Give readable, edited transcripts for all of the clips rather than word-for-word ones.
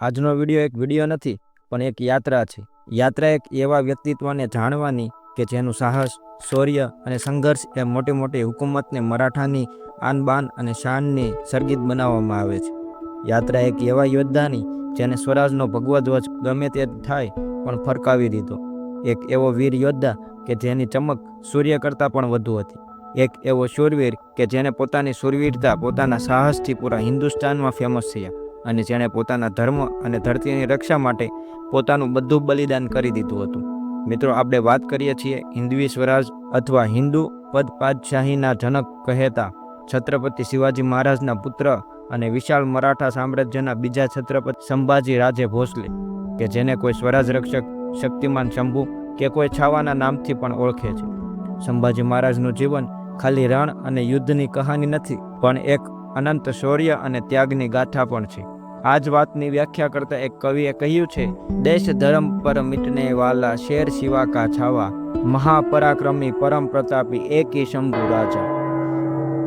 આજનો વિડીયો એક વિડીયો નથી પણ એક યાત્રા છે। યાત્રા એક એવા વ્યક્તિત્વને જાણવાની કે જેનું સાહસ, શૌર્ય અને સંઘર્ષ એ મોટી મોટી હુકુમતને મરાઠાની આન બાન અને શાનની સરગીત બનાવવામાં આવે છે। યાત્રા એક એવા યોદ્ધાની જેને સ્વરાજનો ભગવો ધ્વજ ગમે તે થાય પણ ફરકાવી દીધો। એક એવો વીર યોદ્ધા કે જેની ચમક સૂર્ય કરતાં પણ વધુ હતી। એક એવો શૂરવીર કે જેને પોતાની શૂરવીરતા, પોતાના સાહસથી પૂરા હિન્દુસ્તાનમાં ફેમસ થયા અને જેણે પોતાના ધર્મ અને ધરતીની રક્ષા માટે પોતાનું બધું બલિદાન કરી દીધું હતું। મિત્રો, આપણે વાત કરીએ છીએ હિન્દવી સ્વરાજ અથવા હિન્દુ પદ પાદશાહીના જનક કહેતા છત્રપતિ શિવાજી મહારાજના પુત્ર અને વિશાળ મરાઠા સામ્રાજ્યના બીજા છત્રપતિ સંભાજી રાજે ભોસલે, કે જેને કોઈ સ્વરાજ રક્ષક, શક્તિમાન શંભુ કે કોઈ છાવાના નામથી પણ ઓળખે છે। સંભાજી મહારાજનું જીવન ખાલી રણ અને યુદ્ધની કહાની નથી, પણ એક અનંત શૌર્ય અને ત્યાગની ગાથા પણ છે। આ જ વાતની વ્યાખ્યા કરતા એક કવિએ કહ્યું છે, દેશ ધર્મ પર મિટને વાલા, શેર શિવા કા છાવા, મહાપરાક્રમી પરમ પ્રતાપી એક ही શંભુ રાજા।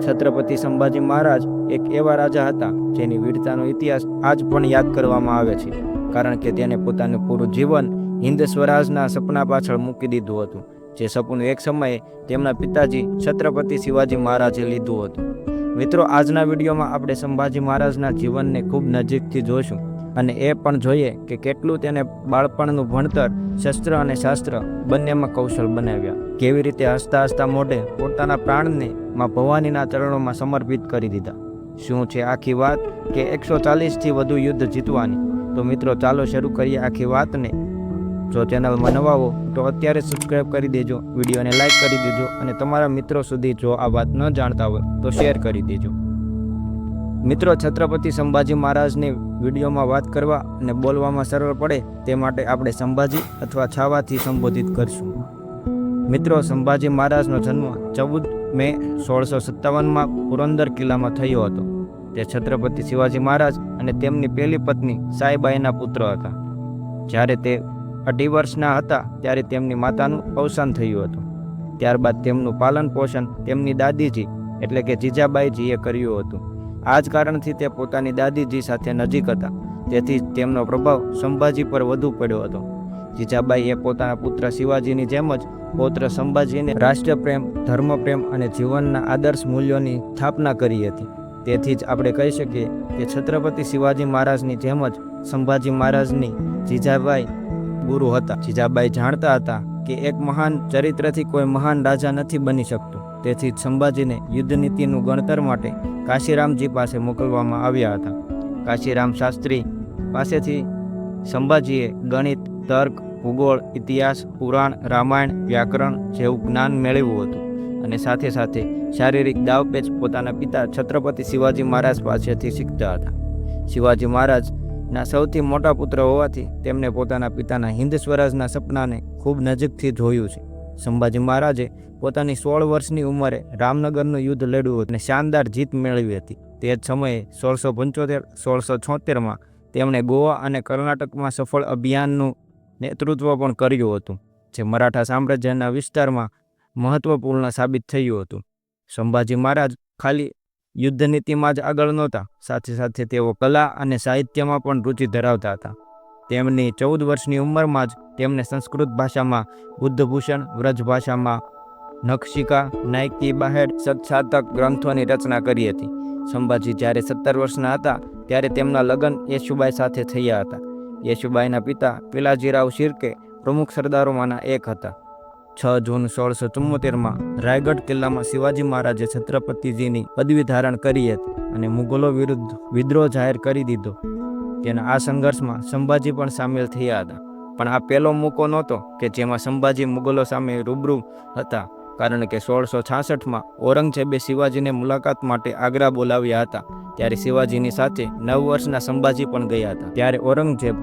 છત્રપતિ સંભાજી મહારાજ એક એવા રાજા હતા જેની વીરતાનો ઇતિહાસ આજ પણ યાદ કરવામાં આવે છે, કારણ કે તેને પોતાનું પૂરું જીવન હિન્દ સ્વરાજના સપના પાછળ મૂકી દીધું હતું, જે સપનું એક સમયે તેમના પિતાજી છત્રપતિ શિવાજી મહારાજે લીધું હતું। મિત્રો, આજના વિડીયોમાં આપણે સંભાજી મહારાજના જીવનને ખૂબ નજીકથી જોઈશું અને એ પણ જોઈએ કે કેટલું તેને બાળપણનું ભણતર શસ્ત્ર અને શાસ્ત્ર બંનેમાં કૌશલ બનાવ્યા, કેવી રીતે હસતા હસતા મોઢે પોતાના પ્રાણને માં ભવાનીના ચરણોમાં સમર્પિત કરી દીધા। શું છે આખી વાત કે 140થી વધુ યુદ્ધ જીતવાની? તો મિત્રો, ચાલો શરૂ કરીએ આખી વાતને। જો ચેનલમાં નવા હો તો અત્યારે સબસ્ક્રાઈબ કરી દેજો, વિડીયોને લાઈક કરી દેજો અને તમારા મિત્રો સુધી જો આ વાત ન જાણતા હોય તો શેર કરી દેજો। મિત્રો, છત્રપતિ સંભાજી મહારાજની વિડીયોમાં વાત કરવા અને બોલવામાં સરળ પડે તે માટે આપણે સંભાજી અથવા છાવાથી સંબોધિત કરશું। મિત્રો, સંભાજી મહારાજનો જન્મ 14 મે 1657માં પુરંદર કિલ્લામાં થયો હતો। તે છત્રપતિ શિવાજી મહારાજ અને તેમની પહેલી પત્ની સાઈબાઈના પુત્ર હતા। જ્યારે તે 18 વર્ષના હતા ત્યારે તેમની માતાનું અવસાન થયું હતું। ત્યારબાદ તેમનું પાલન પોષણ તેમની દાદીજી એટલે કે જીજાબાઈજીએ કર્યું હતું। આ જ કારણથી તે પોતાની દાદીજી સાથે નજીક હતા, તેથી તેમનો પ્રભાવ સંભાજી પર વધુ પડ્યો હતો। જીજાબાઈએ પોતાના પુત્ર શિવાજીની જેમ જ પૌત્ર સંભાજીને રાષ્ટ્રપ્રેમ, ધર્મપ્રેમ અને જીવનના આદર્શ મૂલ્યોની સ્થાપના કરી હતી। તેથી જ આપણે કહી શકીએ કે છત્રપતિ શિવાજી મહારાજની જેમ જ સંભાજી મહારાજની જીજાબાઈ ગુરુ હતા। જીજાબાઈ જાણતા હતા કે એક મહાન ચરિત્રથી કોઈ મહાન રાજા નથી બની શકતું, તેથી જ સંભાજીને યુદ્ધ નીતિનું ગણતર માટે કાશીરામજી પાસે મોકલવામાં આવ્યા હતા। કાશીરામ શાસ્ત્રી પાસેથી સંભાજીએ ગણિત, તર્ક, ભૂગોળ, ઇતિહાસ, પુરાણ, રામાયણ, વ્યાકરણ જેવું જ્ઞાન મેળવ્યું હતું અને સાથે સાથે શારીરિક દાવપેચ પોતાના પિતા છત્રપતિ શિવાજી મહારાજ પાસેથી શીખતા હતા। શિવાજી મહારાજના સૌથી મોટા પુત્ર હોવાથી તેમને પોતાના પિતાના હિન્દ સ્વરાજના સપનાને ખૂબ નજીકથી જોયું છે। સંભાજી મહારાજે પોતાની 16 વર્ષની ઉંમરે રામનગરનું યુદ્ધ લડ્યું અને શાનદાર જીત મેળવી હતી। તે જ સમયે 1675-1676માં તેમણે ગોવા અને કર્ણાટકમાં સફળ અભિયાનનું નેતૃત્વ પણ કર્યું હતું, જે મરાઠા સામ્રાજ્યના વિસ્તારમાં મહત્વપૂર્ણ સાબિત થયું હતું। સંભાજી મહારાજ ખાલી યુદ્ધ નીતિમાં જ આગળ નહોતા, સાથે સાથે તેઓ કલા અને સાહિત્યમાં પણ રુચિ ધરાવતા હતા। તેમની 14 વર્ષની ઉંમરમાં જ તેમણે સંસ્કૃત ભાષામાં બુદ્ધભૂષણ, વ્રજ ભાષામાં નખશિકા, નાયકી બાહેડ, સતસાતક ગ્રંથોની રચના કરી હતી। સંભાજી જ્યારે 17 વર્ષના હતા ત્યારે તેમના લગ્ન યેશુબાઈ સાથે થયા હતા। યેશુબાઈના પિતા પિલાજીરાવ શિર્કે પ્રમુખ સરદારોમાંના એક હતા। 6 જૂન 1674માં રાયગઢ કિલ્લામાં શિવાજી મહારાજે છત્રપતિજીની પદવી ધારણ કરી હતી અને મુગલો વિરુદ્ધ વિદ્રોહ જાહેર કરી દીધો। તેના આ સંઘર્ષમાં સંભાજી પણ સામેલ થયા હતા, પણ આ પહેલો મોકો નહોતો કે જેમાં સંભાજી મુગલો સામે રૂબરૂ હતા, કારણ કે 1666માં ઔરંગઝેબે શિવાજીને મુલાકાત માટે આગ્રા બોલાવ્યા હતા। ત્યારે શિવાજીની સાથે 9 વર્ષના સંભાજી પણ ગયા હતા। ત્યારે ઔરંગઝેબ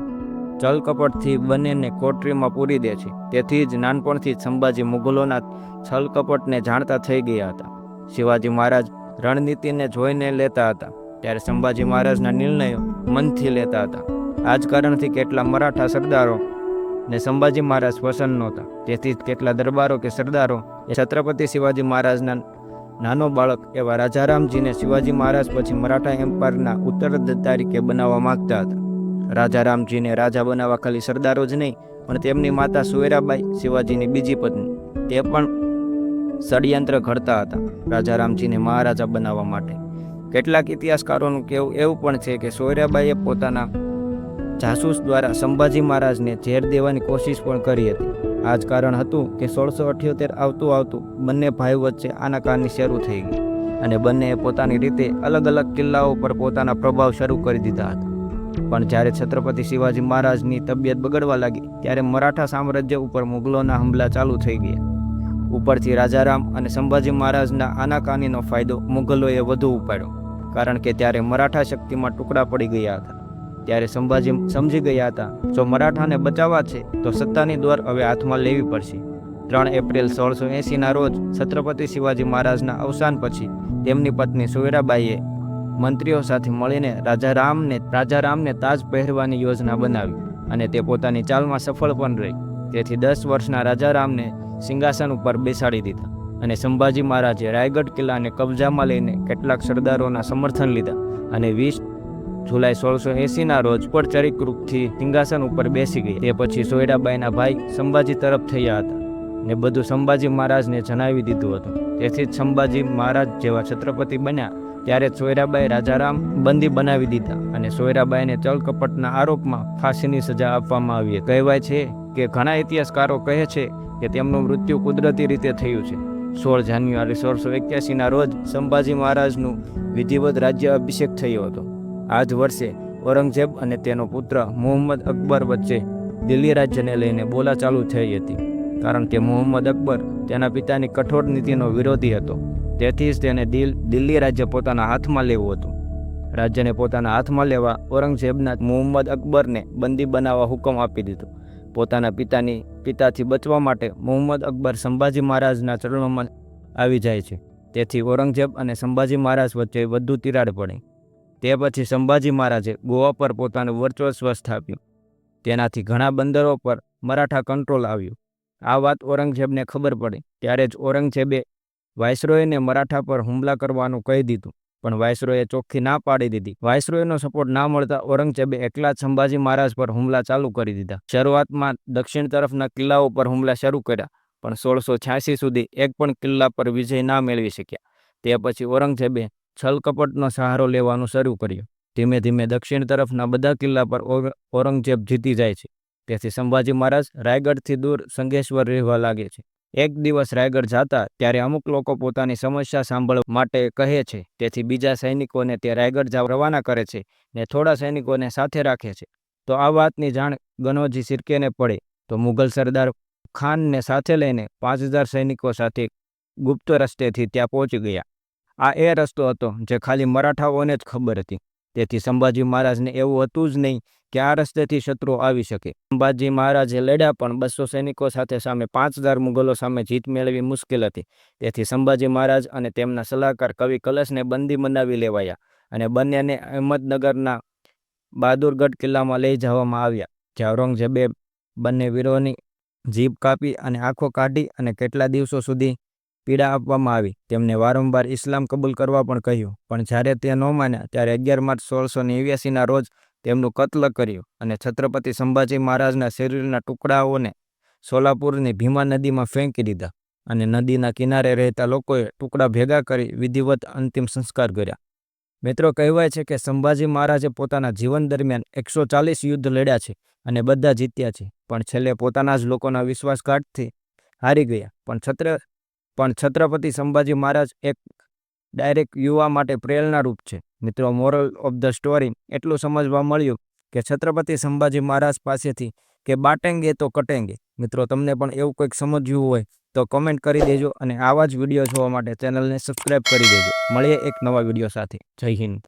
છલકપટથી બંનેને કોટરીમાં પૂરી દે છે, તેથી જ નાનપણથી સંભાજી મુગલોના છલકપટને જાણતા થઈ ગયા હતા। શિવાજી મહારાજ રણનીતિને જોઈને લેતા હતા, ત્યારે સંભાજી મહારાજના નિર્ણયો મનથી લેતા હતા। આ જ કારણથી કેટલા મરાઠા સરદારો ને સંભાજી મહારાજ પસંદ નહોતા, તેથી જ કેટલા દરબારો કે સરદારો એ છત્રપતિ શિવાજી મહારાજના નાનો બાળક એવા રાજારામજીને શિવાજી મહારાજ પછી મરાઠા એમ્પાયરના ઉત્તરાધિકારી તરીકે બનાવવા માંગતા હતા। રાજા રામજીને રાજા બનાવવા ખાલી સરદારો જ નહીં, પણ તેમની માતા સોયરાબાઈ, શિવાજીની બીજી પત્ની, તે પણ ષડયંત્ર ઘડતા હતા રાજા રામજીને મહારાજા બનાવવા માટે. કેટલાક ઇતિહાસકારોનું કહેવું એવું પણ છે કે સોયરાબાઈએ પોતાના જાસૂસ દ્વારા સંભાજી મહારાજને ઝેર દેવાની કોશિશ પણ કરી હતી. આ જ કારણ હતું કે 1678 આવતું બંને ભાઈ વચ્ચે આનાકાની શરૂ થઈ ગઈ અને બંનેએ પોતાની રીતે અલગ અલગ કિલ્લાઓ પર પોતાના પ્રભાવ શરૂ કરી દીધા હતા. પણ જ્યારે છત્રપતિ શિવાજી મહારાજની તબિયત બગડવા લાગી ત્યારે મરાઠા સામ્રાજ્ય ઉપર મુગલોના હુમલા ચાલુ થઈ ગયા. ઉપરથી રાજારામ અને સંભાજી મહારાજના આનાકાનીનો ફાયદો મુગલોએ વધુ ઉપાડ્યો, કારણ કે ત્યારે મરાઠા શક્તિમાં ટુકડા પડી ગયા હતા. ત્યારે સંભાજી સમજી ગયા હતા, જો મરાઠાને બચાવવા છે તો સત્તાની દોર હવે હાથમાં લેવી પડશે. 3 એપ્રિલ 1680ના રોજ છત્રપતિ શિવાજી મહારાજના અવસાન પછી તેમની પત્ની સોયરાબાઈએ મંત્રીઓ સાથે મળીને રાજારામને તાજ પહેરવાની યોજના બનાવી અને તે પોતાની ચાલમાં સફળ પણ રહી. તેથી 10 વર્ષના રાજારામને સિંહાસન ઉપર બેસાડી દીધા અને સંભાજી મહારાજે રાયગઢ કિલ્લાને કબજામાં લઈને કેટલાક સરદારોના સમર્થન લીધા અને 20 જુલાઈ 1680ના રોજ ઉપરચરિક રૂપથી સિંહાસન ઉપર બેસી ગઈ. તે પછી સોયરાબાઈના ભાઈ સંભાજી તરફ થયા હતા ને બધું સંભાજી મહારાજને જણાવી દીધું હતું. તેથી જ સંભાજી મહારાજ જેવા છત્રપતિ બન્યા ત્યારે સોયરાબાઈ રાજારામ બંદી બનાવી દીધા અને સોયરાબાઈને ચલકપટના આરોપમાં ફાંસીની સજા આપવામાં આવી. કહેવાય છે કે ઘણા ઇતિહાસકારો કહે છે કે તેમનું મૃત્યુ કુદરતી રીતે થયું છે. 16 જાન્યુઆરી 1681ના રોજ સંભાજી મહારાજનું વિધિવત રાજ્ય અભિષેક થયો હતો. આ જ વર્ષે ઔરંગઝેબ અને તેનો પુત્ર મુહમ્મદ અકબર વચ્ચે દિલ્હી રાજ્યને લઈને બોલાચાલી થઈ હતી, કારણ કે મુહમ્મદ અકબર તેના પિતાની કઠોર નીતિનો વિરોધી હતો. તેથી જ તેને દિલ્હી રાજ્ય પોતાના હાથમાં લેવું હતું. રાજ્યને પોતાના હાથમાં લેવા ઔરંગઝેબના મુહમ્મદ અકબરને બંદી બનાવવા હુકમ આપી દીધો. પોતાના પિતાથી બચવા માટે મુહમ્મદ અકબર સંભાજી મહારાજના ચરણોમાં આવી જાય છે. તેથી ઔરંગઝેબ અને સંભાજી મહારાજ વચ્ચે વધુ તિરાડ પડી. તે પછી સંભાજી મહારાજે ગોવા પર પોતાનું વર્ચસ્વ સ્થાપ્યું. તેનાથી ઘણા બંદરો પર મરાઠા કંટ્રોલ આવ્યું. આ વાત ઔરંગઝેબને ખબર પડી ત્યારે જ ઔરંગઝેબે વાયસરોયને મરાઠા પર હુમલા કરવાનું કહી દીધું, પણ વાયસરોયે ચોખ્ખી ના પાડી દીધી. વાયસરોયનો સપોર્ટ ના મળતા ઔરંગઝેબે એકલા જ સંભાજી મહારાજ પર હુમલા ચાલુ કરી દીધા. શરૂઆતમાં દક્ષિણ તરફના કિલ્લાઓ પર હુમલા શરૂ કર્યા, પણ 1686 સુધી એક પણ કિલ્લા પર વિજય ના મેળવી શક્યા. તે પછી ઔરંગઝેબે છલકપટનો સહારો લેવાનું શરૂ કર્યું. ધીમે ધીમે દક્ષિણ તરફના બધા કિલ્લા પર ઔરંગઝેબ જીતી જાય છે. તેથી સંભાજી મહારાજ રાયગઢથી દૂર સંગેશ્વર રહેવા લાગે છે. એક દિવસ રાયગઢ જતા ત્યારે અમુક લોકો પોતાની સમસ્યા સાંભળવા માટે કહે છે. તેથી બીજા સૈનિકોને તે રાયગઢ જવા રવાના કરે છે ને થોડા સૈનિકોને સાથે રાખે છે. તો આ વાતની જાણ ગનોજી શિર્કેને પડે તો મુઘલ સરદાર ખાનને સાથે લઈને 5000 સૈનિકો સાથે ગુપ્ત રસ્તેથી ત્યાં પહોંચી ગયા. આ એ રસ્તો હતો જે ખાલી મરાઠાઓને જ ખબર હતી. તેથી સંભાજી મહારાજને એવું હતું જ નહીં કે આ રસ્તેથી શત્રુઓ આવી શકે. સંભાજી મહારાજે લડ્યા, પણ 200 સૈનિકો સાથે સામે 5000 મુગલો સામે જીત મેળવી મુશ્કેલ હતી. તેથી સંભાજી મહારાજ અને તેમના સલાહકાર કવિ કલશને બંદી બનાવી લેવાયા અને બંનેને અહમદનગરના બહાદુરગઢ કિલ્લામાં લઈ જવામાં આવ્યા, જ્યાં ઔરંગઝેબે બંને વીરોની જીભ કાપી અને આંખો કાઢી અને કેટલા દિવસો સુધી પીડા આપવામાં આવી. તેમને વારંવાર ઇસ્લામ કબૂલ કરવા પણ કહ્યું, પણ જ્યારે તે ન માન્યા ત્યારે 11 માર્ચ 1689ના રોજ તેમનું કત્લ કર્યું અને છત્રપતિ સંભાજી મહારાજના શરીરના ટુકડાઓને સોલાપુરની ભીમા નદીમાં ફેંકી દીધા અને નદીના કિનારે રહેતા લોકોએ ટુકડા ભેગા કરી વિધિવત અંતિમ સંસ્કાર કર્યા. મિત્રો, કહેવાય છે કે સંભાજી મહારાજે પોતાના જીવન દરમિયાન 140 યુદ્ધ લડ્યા છે અને બધા જીત્યા છે, પણ છેલ્લે પોતાના જ લોકોના વિશ્વાસઘાતથી હારી ગયા. પણ છત્રપતિ સંભાજી મહારાજ એક ડાયરેક્ટ યુવા માટે પ્રેરણારૂપ છે. મિત્રો, મોરલ ઓફ ધ સ્ટોરી એટલું સમજવા મળ્યું કે છત્રપતિ સંભાજી મહારાજ પાસેથી કે બાટેંગે તો કટેંગે. મિત્રો, તમને પણ એવું કંઈક સમજવું હોય તો કમેન્ટ કરી દેજો અને આવા જ વિડીયો જોવા માટે ચેનલને સબસ્ક્રાઈબ કરી દેજો. મળીએ એક નવા વિડીયો સાથે. જય હિન્દ.